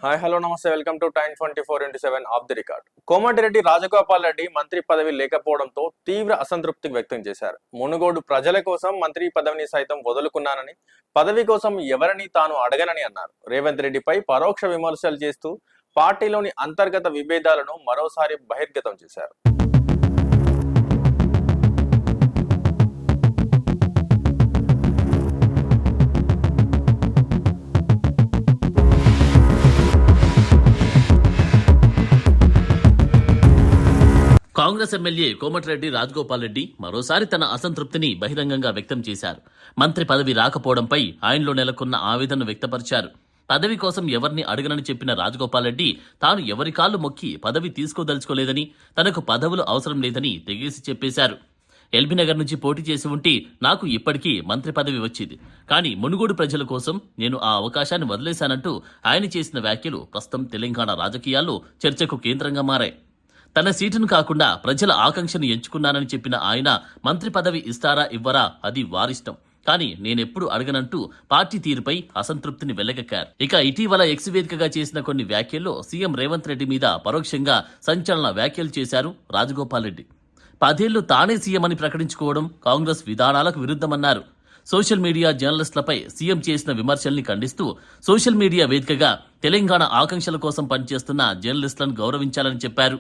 Hi hello నమస్తే welcome to time 24/7 of the record. Komatireddy Rajagopal Reddy మంత్రి పదవి లేకపోవడంతో తీవ్ర అసంతృప్తి వ్యక్తం చేశారు. మునుగోడు ప్రజల కోసం మంత్రి పదవిని సైతం వదులుకున్నానని, పదవి కోసం ఎవరిని తాను అడగనని అన్నారు. రేవంత్ రెడ్డిపై పరోక్ష విమర్శలు చేస్తూ పార్టీలోని అంతర్గత విభేదాలను మరోసారి బహిర్గతం చేశారు. కాంగ్రెస్ ఎమ్మెల్యే కోమటిరెడ్డి రాజగోపాల్ రెడ్డి మరోసారి తన అసంతృప్తిని బహిరంగంగా వ్యక్తం చేశారు. మంత్రి పదవి రాకపోవడంపై ఆయనలో నెలకొన్న ఆవేదనను వ్యక్తపరిచారు. పదవి కోసం ఎవరిని అడగనని చెప్పిన రాజగోపాల్ రెడ్డి తాను ఎవరి కాళ్లు మొక్కి పదవి తీసుకోదలుచుకోలేదని, తనకు పదవులు అవసరం లేదని తెగేసి చెప్పేశారు. ఎల్బీనగర్ నుంచి పోటీ చేసి ఉంటే నాకు ఇప్పటికీ మంత్రి పదవి వచ్చేది, కానీ మునుగోడు ప్రజల కోసం నేను ఆ అవకాశాన్ని వదిలేశానంటూ ఆయన చేసిన వ్యాఖ్యలు ప్రస్తుతం తెలంగాణ రాజకీయాల్లో చర్చకు కేంద్రంగా మారాయి. తన సీటును కాకుండా ప్రజల ఆకాంక్షను ఎంచుకున్నానని చెప్పిన ఆయన మంత్రి పదవి ఇస్తారా ఇవ్వరా అది వారిష్టం, కానీ నేనెప్పుడు అడగనంటూ పార్టీ తీరుపై అసంతృప్తిని వెల్లగక్కారు. ఇక ఇటీవల ఎక్స్ వేదికగా చేసిన కొన్ని వ్యాఖ్యల్లో సీఎం రేవంత్ రెడ్డి మీద పరోక్షంగా సంచలన వ్యాఖ్యలు చేశారు రాజగోపాల్ రెడ్డి. 10 ఏళ్లు తానే సీఎం అని ప్రకటించుకోవడం కాంగ్రెస్ విధానాలకు విరుద్ధమన్నారు. సోషల్ మీడియా జర్నలిస్టులపై సీఎం చేసిన విమర్శల్ని ఖండిస్తూ సోషల్ మీడియా వేదికగా తెలంగాణ ఆకాంక్షల కోసం పనిచేస్తున్న జర్నలిస్టులను గౌరవించాలని చెప్పారు.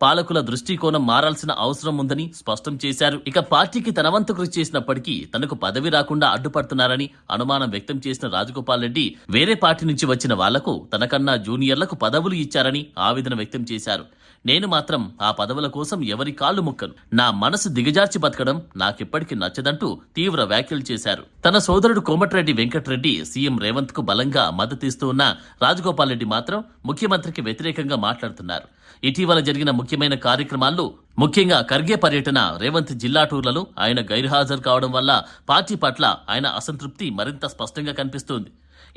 పాలకుల దృష్టికోణం మారాల్సిన అవసరం ఉందని స్పష్టం చేశారు. ఇక పార్టీకి తన వంతు కృషి చేసినప్పటికీ తనకు పదవి రాకుండా అడ్డుపడుతున్నారని అనుమానం వ్యక్తం చేసిన రాజగోపాల్ రెడ్డి వేరే పార్టీ నుంచి వచ్చిన వాళ్లకు తనకన్నా జూనియర్లకు పదవులు ఇచ్చారని ఆవేదన వ్యక్తం చేశారు. నేను మాత్రం ఆ పదవుల కోసం ఎవరి కాళ్లు ముక్కను, నా మనసు దిగజార్చి బతకడం నాకెప్పటికీ నచ్చదంటూ తీవ్ర వ్యాఖ్యలు చేశారు. తన సోదరుడు కోమటిరెడ్డి వెంకటరెడ్డి సీఎం రేవంత్ కు బలంగా మద్దతిస్తూ ఉన్న రాజగోపాల్ రెడ్డి మాత్రం ముఖ్యమంత్రికి వ్యతిరేకంగా మాట్లాడుతున్నారు. ఇటీవల జరిగిన ముఖ్యమైన కార్యక్రమాల్లో ముఖ్యంగా ఖర్గే పర్యటన, రేవంత్ జిల్లా టూర్లలో ఆయన గైర్హాజరు కావడం వల్ల పార్టీ పట్ల ఆయన అసంతృప్తి మరింత స్పష్టంగా కనిపిస్తోంది.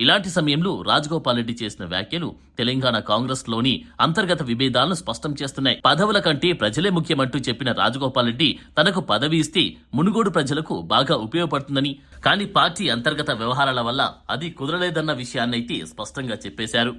ఇలాంటి సమయంలో రాజగోపాల్ రెడ్డి చేసిన వ్యాఖ్యలు తెలంగాణ కాంగ్రెస్ లోని అంతర్గత విభేదాలను స్పష్టం చేస్తున్నాయి. పదవుల కంటే ప్రజలే ముఖ్యమంటూ చెప్పిన రాజగోపాల్ రెడ్డి తనకు పదవి ఇస్తే మునుగోడు ప్రజలకు బాగా ఉపయోగపడుతుందని, కానీ పార్టీ అంతర్గత వ్యవహారాల వల్ల అది కుదరలేదన్న విషయాన్నైతే స్పష్టంగా చెప్పేశారు.